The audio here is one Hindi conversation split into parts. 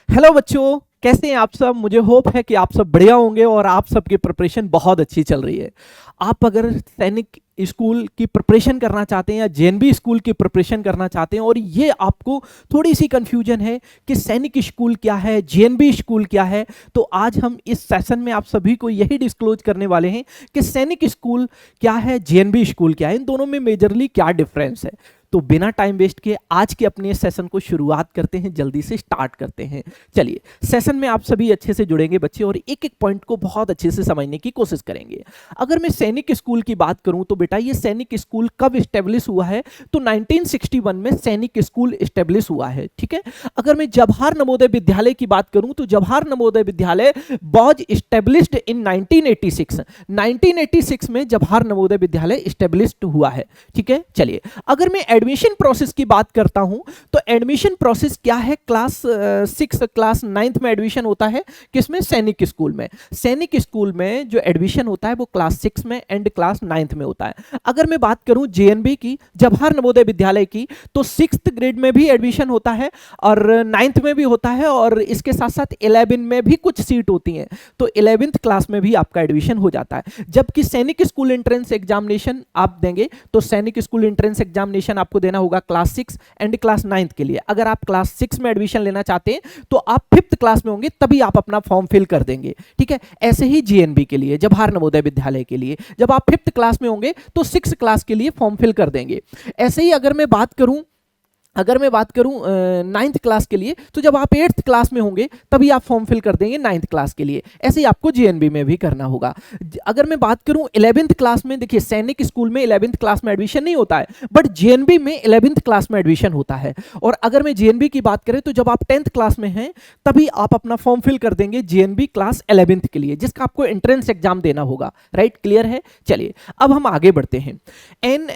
हेलो बच्चों, कैसे हैं आप सब। मुझे होप है कि आप सब बढ़िया होंगे और आप सबकी प्रिपरेशन बहुत अच्छी चल रही है। आप अगर सैनिक स्कूल की प्रिपरेशन करना चाहते हैं या जेएनबी स्कूल की प्रिपरेशन करना चाहते हैं और ये आपको थोड़ी सी कंफ्यूजन है कि सैनिक स्कूल क्या है, जेएनबी स्कूल क्या है, तो आज हम इस सेशन में आप सभी को यही डिस्क्लोज करने वाले हैं कि सैनिक स्कूल क्या है, जेएनबी स्कूल क्या है, इन दोनों में मेजरली क्या डिफरेंस है। तो बिना टाइम वेस्ट किए आज के अपने सेशन को शुरुआत करते हैं, जल्दी से स्टार्ट करते हैं। चलिए, सेशन में आप सभी अच्छे से जुड़ेंगे बच्चे और एक एक पॉइंट को बहुत अच्छे से समझने की कोशिश करेंगे। अगर मैं सैनिक स्कूल की बात करूं तो बेटा ये सैनिक स्कूल कब स्टेब्लिश हुआ है, तो 1961 में सैनिक स्कूल स्टेब्लिश हुआ है। ठीक है। अगर मैं जवाहर नवोदय विद्यालय की बात करूं तो जवाहर नवोदय विद्यालय वॉज स्टेब्लिश्ड इन 1986। 1986 में जवाहर नवोदय विद्यालय स्टेब्लिश्ड हुआ है। ठीक है। चलिए, अगर मैं एडमिशन प्रोसेस की बात करता हूं तो एडमिशन प्रोसेस क्या है, क्लास 6 क्लास 9th में एडमिशन होता है। किसमें? सैनिक स्कूल में। सैनिक स्कूल में जो एडमिशन होता है वो क्लास 6 में एंड क्लास 9th में होता है। अगर मैं बात करूं जेएनबी की, जवाहर नवोदय विद्यालय की, तो 6th ग्रेड में भी एडमिशन होता है और 9th में भी होता है और इसके साथ साथ 11 में भी कुछ सीट होती हैं, तो 11th क्लास में भी आपका एडमिशन हो जाता है। जबकि सैनिक स्कूल एंट्रेंस एग्जामिनेशन आप देंगे तो सैनिक स्कूल एंट्रेंस एग्जामिनेशन आपको देना होगा क्लास 6 एंड क्लास 9th के लिए। अगर आप क्लास 6 में एडमिशन लेना चाहते हैं तो आप 5th क्लास में होंगे तभी आप अपना फॉर्म फिल कर देंगे। ठीक है। ऐसे ही जीएनबी के लिए, जवाहर नवोदय विद्यालय के लिए, जब आप 5th क्लास में होंगे तो 6th क्लास के लिए फॉर्म फिल कर देंगे। ऐसे ही अगर मैं बात करूं 9th क्लास के लिए, तो जब आप 8th क्लास में होंगे तभी आप फॉर्म फिल कर देंगे 9th क्लास के लिए। ऐसे ही आपको जीएनबी में भी करना होगा। अगर मैं बात करूं 11th क्लास में, देखिए सैनिक स्कूल में 11th क्लास में एडमिशन नहीं होता है, बट जीएनबी में 11th क्लास में एडमिशन होता है। और अगर मैं जीएनबी की बात करें तो जब आप 10th क्लास में हैं तभी आप अपना फॉर्म फिल कर देंगे जीएनबी क्लास 11th के लिए, जिसका आपको एंट्रेंस एग्जाम देना होगा। राइट, क्लियर है। चलिए, अब हम आगे बढ़ते हैं। An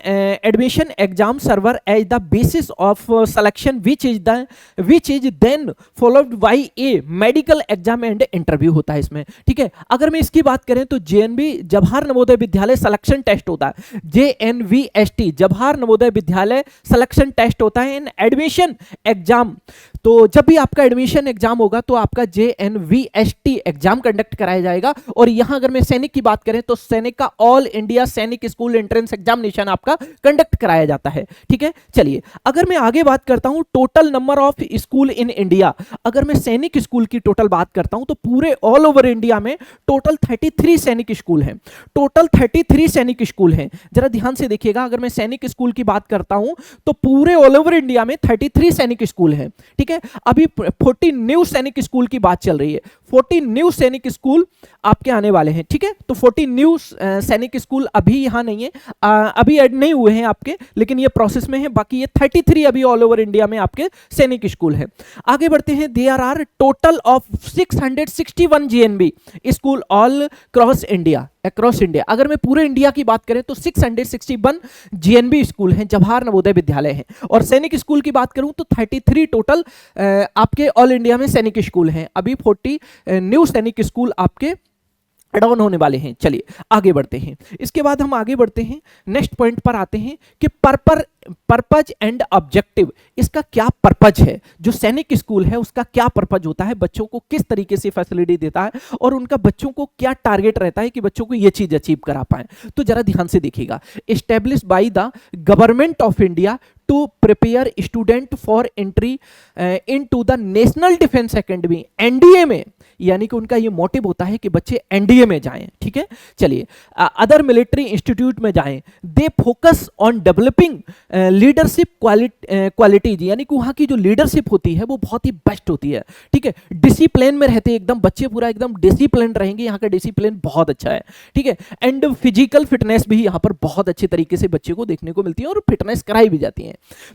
admission exam serves as the basis of selection which is then followed by a medical exam and interview होता है इसमें। ठीक है। अगर मैं इसकी बात करें तो JNB Jawahar Navodaya Vidyalaya selection test होता है, जेएनवीएसटी जवाहर नवोदय विद्यालय सिलेक्शन टेस्ट होता है। इन एडमिशन एग्जाम, तो जब भी आपका एडमिशन एग्जाम होगा तो आपका जेएनवीएसटी एग्जाम कंडक्ट कराया जाएगा। और यहां अगर मैं सैनिक की बात करें तो सैनिक का ऑल इंडिया सैनिक स्कूल एंट्रेंस एग्जामिनेशन आपका कंडक्ट कराया जाता है। ठीक है। चलिए, अगर मैं आगे बात करता हूं total number of school in India, अगर मैं सैनिक स्कूल की टोटल बात करता हूं तो पूरे ऑल ओवर इंडिया में टोटल 33 सैनिक स्कूल हैं। टोटल 33 सैनिक स्कूल हैं। जरा ध्यान से देखिएगा, अगर मैं सैनिक स्कूल की बात करता हूं तो पूरे ऑल ओवर इंडिया में 33 सैनिक स्कूल हैं। ठीक है। अभी 40 न्यू सैनिक स्कूल की बात चल रही है। 40 न्यू सैनिक स्कूल आपके आने वाले हैं। ठीक है। तो 40 न्यू सैनिक स्कूल अभी यहां नहीं है, अभी ऐड नहीं हुए हैं आपके, लेकिन ये प्रोसेस में है। बाकी ये 33 अभी ऑल ओवर इंडिया में आपके सैनिक स्कूल है। आगे बढ़ते हैं। There are total of 661 GNB school all cross India, across India. अगर मैं पूरे इंडिया की बात करें तो 661 जीएनबी स्कूल हैं, जवाहर नवोदय विद्यालय हैं। और सैनिक स्कूल की बात करूं तो 33 टोटल आपके ऑल इंडिया में सैनिक स्कूल हैं। अभी 40 न्यू सैनिक स्कूल आपके डाउन होने वाले हैं। चलिए आगे बढ़ते हैं। इसके बाद हम आगे बढ़ते हैं, नेक्स्ट पॉइंट पर आते हैं कि पर्पज एंड ऑब्जेक्टिव, इसका क्या पर्पज है, जो सैनिक स्कूल है उसका क्या पर्पज होता है, बच्चों को किस तरीके से फैसिलिटी देता है और उनका बच्चों को क्या टारगेट रहता है कि बच्चों को ये चीज अचीव करा पाए। तो जरा ध्यान से देखिएगा। Establish by the government of India to prepare student for entry into the national defence academy, NDA में, यानी कि उनका ये मोटिव होता है कि बच्चे एनडीए में जाएं। ठीक है। चलिए, अदर मिलिट्री इंस्टीट्यूट में जाएं। They focus on developing leadership qualities, यानी कि वहां की जो लीडरशिप होती है वो बहुत ही बेस्ट होती है। ठीक है। डिसिप्लिन में रहते हैं एकदम, बच्चे पूरा एकदम डिसिप्लिन रहेंगे, यहाँ का डिसिप्लिन बहुत अच्छा है। ठीक है। एंड फिजिकल फिटनेस भी यहाँ पर बहुत अच्छे तरीके से बच्चे को देखने को मिलती है और फिटनेस कराई भी जाती है।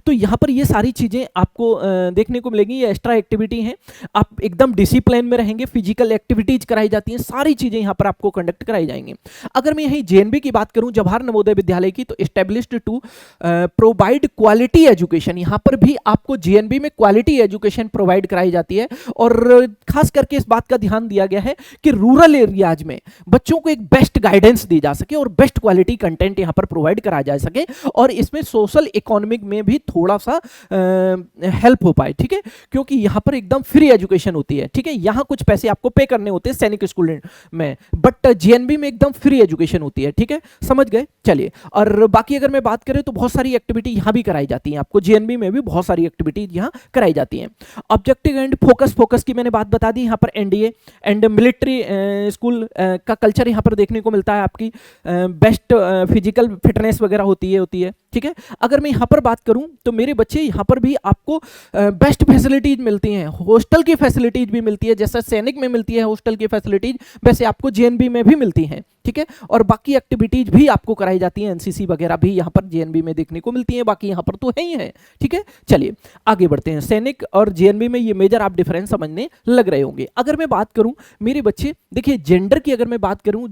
तो यहाँ पर ये सारी चीजें आपको देखने को मिलेंगी। ये एक्स्ट्रा एक्टिविटी है, आप एकदम डिसिप्लिन में रहेंगे, फिजिकल एक्टिविटीज कराई जाती हैं, सारी चीजें यहाँ पर आपको कंडक्ट कराई जाएंगी। अगर मैं यही जेएनबी की बात करूं, जवाहर नवोदय विद्यालय की, तो established to provide quality education, यहाँ पर भी आपको जेएनबी में क्वालिटी एजुकेशन प्रोवाइड कराई जाती है। और खास करके इस बात का ध्यान दिया गया है कि रूरल एरियाज में बच्चों को एक बेस्ट गाइडेंस दी जा सके और बेस्ट क्वालिटी कंटेंट यहाँ पर प्रोवाइड करा जा सके। और इसमें सोशल इकोनॉमिक में भी थोड़ा सा हेल्प हो पाए, ठीक है, क्योंकि यहाँ पर एकदम फ्री एजुकेशन होती है, ठीक है, यहाँ कुछ पैसे आपको पे करने होते हैं सैनिक स्कूल में, बट जेएनबी में एकदम फ्री एजुकेशन होती है, ठीक है, समझ गए। चलिए, और बाकी अगर मैं बात करें तो बहुत सारी एक्टिविटी यहाँ भी कराई जाती है, आपको जेएनबी में भी बहुत सारी एक्टिविटीज यहाँ कराई जाती हैं। ऑब्जेक्टिव एंड फोकस की मैंने बात बता दी, यहाँ पर एनडीए एंड मिलिट्री स्कूल का कल्चर यहाँ पर देखने को मिलता है, आपकी बेस्ट फिजिकल फिटनेस वगैरह होती है, ठीक है। अगर मैं यहाँ पर बात करूँ तो मेरे बच्चे यहाँ पर भी आपको बेस्ट फैसिलिटीज मिलती हैं, हॉस्टल की फैसिलिटीज भी मिलती है, जैसा सैनिक में मिलती है हॉस्टल की फैसिलिटीज, वैसे आपको जेएनबी में भी मिलती हैं, ठीक है। और बाकी एक्टिविटीज भी आपको कराई जाती हैं, एनसीसी वगैरह भी यहाँ पर जेएनबी में देखने को मिलती हैं, बाकी यहाँ पर तो है ही है, ठीक है। चलिए आगे बढ़ते हैं, सैनिक और जेएनबी में ये मेजर आप डिफरेंस समझने लग रहे होंगे। अगर मैं बात करूं मेरे बच्चे, देखिए जेंडर की अगर मैं बात करूं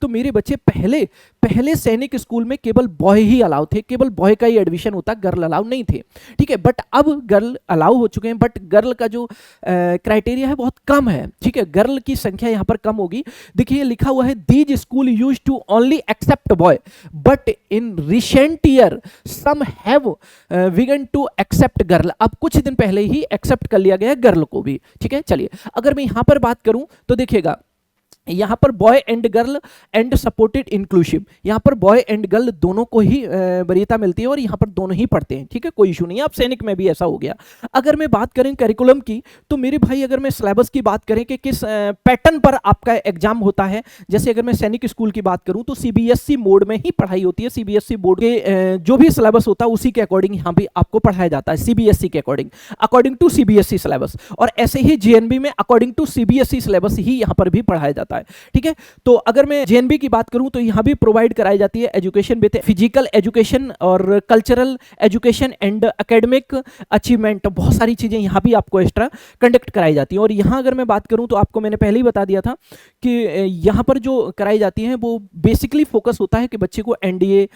तो मेरे बच्चे पहले सैनिक स्कूल में केवल बॉय ही अलाउ थे, केवल बॉय का ही एडमिशन होता, गर्ल अलाउ नहीं थे, ठीक है। बट अब गर्ल अलाउ हो चुके हैं, बट गर्ल का जो क्राइटेरिया है बहुत कम है, ठीक है, गर्ल की संख्या यहाँ पर कम होगी। देखिए लिखा हुआ है these school used to only accept boy but in recent year some have begun to accept girl, अब कुछ दिन पहले ही एक्सेप्ट कर लिया गया गर्ल को भी, ठीक है। चलिए अगर मैं यहां पर बात करूं तो देखिएगा यहाँ पर boy and girl and supported inclusive, यहाँ पर बॉय एंड गर्ल दोनों को ही वरीयता मिलती है और यहाँ पर दोनों ही पढ़ते हैं, ठीक है, कोई इशू नहीं है। अब सैनिक में भी ऐसा हो गया। अगर मैं बात करें करिकुलम की तो मेरे भाई अगर मैं सिलेबस की बात करें कि किस पैटर्न पर आपका एग्जाम होता है, जैसे अगर मैं सैनिक स्कूल की बात करूँ तो सीबीएसई मोड में ही पढ़ाई होती है, सीबीएसई बोर्ड के जो भी सिलेबस होता है उसी के अकॉर्डिंग यहाँ भी आपको पढ़ाया जाता है, सीबीएसई के अकॉर्डिंग टू सीबीएसई सिलेबस, और ऐसे ही जेएनबी में अकॉर्डिंग टू सीबीएसई सिलेबस ही यहाँ पर भी पढ़ाया जाता है, ठीक है। तो अगर मैं जेएनबी की बात करूं तो यहां भी प्रोवाइड कराई जाती है एजुकेशन विद फिजिकल एजुकेशन और cultural education and academic achievement, बहुत सारी चीजें यहां भी आपको एक्स्ट्रा कंडक्ट कराई जाती हैं। और यहां अगर मैं बात करूं तो आपको मैंने पहले ही बता दिया था कि यहां पर जो कराई जाती हैं वो बेसिकली फोकस होता है कि बच्चे को एनडीए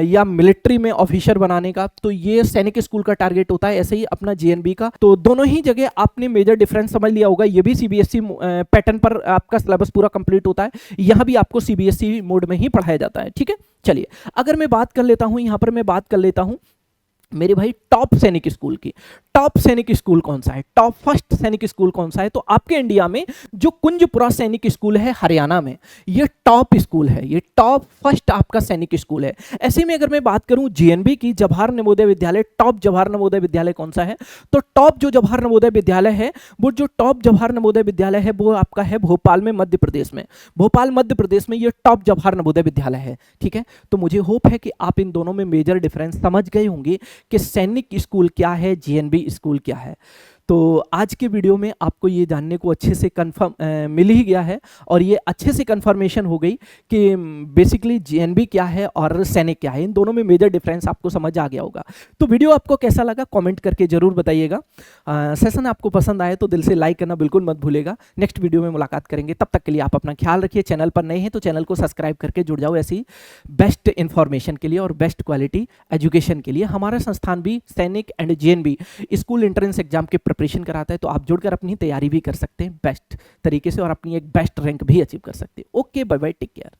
या मिलिट्री में ऑफिसर बनाने का, तो ये सैनिक स्कूल का टारगेट होता है, ऐसे ही अपना जेएनबी का। तो दोनों ही जगह आपने मेजर डिफरेंस समझ लिया होगा, ये भी सीबीएसई पैटर्न पर आपका सिलेबस पूरा कंप्लीट होता है, यहां भी आपको सीबीएसई मोड में ही पढ़ाया जाता है, ठीक है। चलिए अगर मैं बात कर लेता हूं, यहां पर मैं बात कर लेता हूं मेरे भाई टॉप सैनिक स्कूल की। टॉप सैनिक स्कूल कौन सा है, टॉप फर्स्ट सैनिक स्कूल कौन सा है, तो आपके इंडिया में जो कुंजपुरा सैनिक स्कूल है हरियाणा में, ये टॉप स्कूल है, ये टॉप फर्स्ट आपका सैनिक स्कूल है। ऐसे में अगर मैं बात करूं जेएनबी की, जवाहर नवोदय विद्यालय, टॉप जवाहर नवोदय विद्यालय कौन सा है, तो टॉप जो जवाहर नवोदय विद्यालय है, वो जो टॉप जवाहर नवोदय विद्यालय है वो आपका है भोपाल में, मध्य प्रदेश में, भोपाल मध्य प्रदेश में ये टॉप जवाहर नवोदय विद्यालय है, ठीक है। तो मुझे होप है कि आप इन दोनों में मेजर डिफरेंस समझ गए होंगे कि सैनिक स्कूल क्या है, जेएनबी स्कूल क्या है। तो आज के वीडियो में आपको ये जानने को अच्छे से कंफर्म मिल ही गया है, और ये अच्छे से कंफर्मेशन हो गई कि बेसिकली जेएनबी क्या है और सैनिक क्या है, इन दोनों में मेजर डिफरेंस आपको समझ आ गया होगा। तो वीडियो आपको कैसा लगा कमेंट करके जरूर बताइएगा। सेशन आपको पसंद आए तो दिल से लाइक करना बिल्कुल मत भूलेगा। नेक्स्ट वीडियो में मुलाकात करेंगे, तब तक के लिए आप अपना ख्याल रखिए। चैनल पर नए हैं तो चैनल को सब्सक्राइब करके जुड़ जाओ ऐसी बेस्ट इन्फॉर्मेशन के लिए और बेस्ट क्वालिटी एजुकेशन के लिए। हमारा संस्थान भी सैनिक and JNB school entrance exam के प्रिपरेशन कराता है, तो आप जुड़कर अपनी तैयारी भी कर सकते हैं बेस्ट तरीके से और अपनी एक बेस्ट रैंक भी अचीव कर सकते हैं। Okay, bye bye, take care.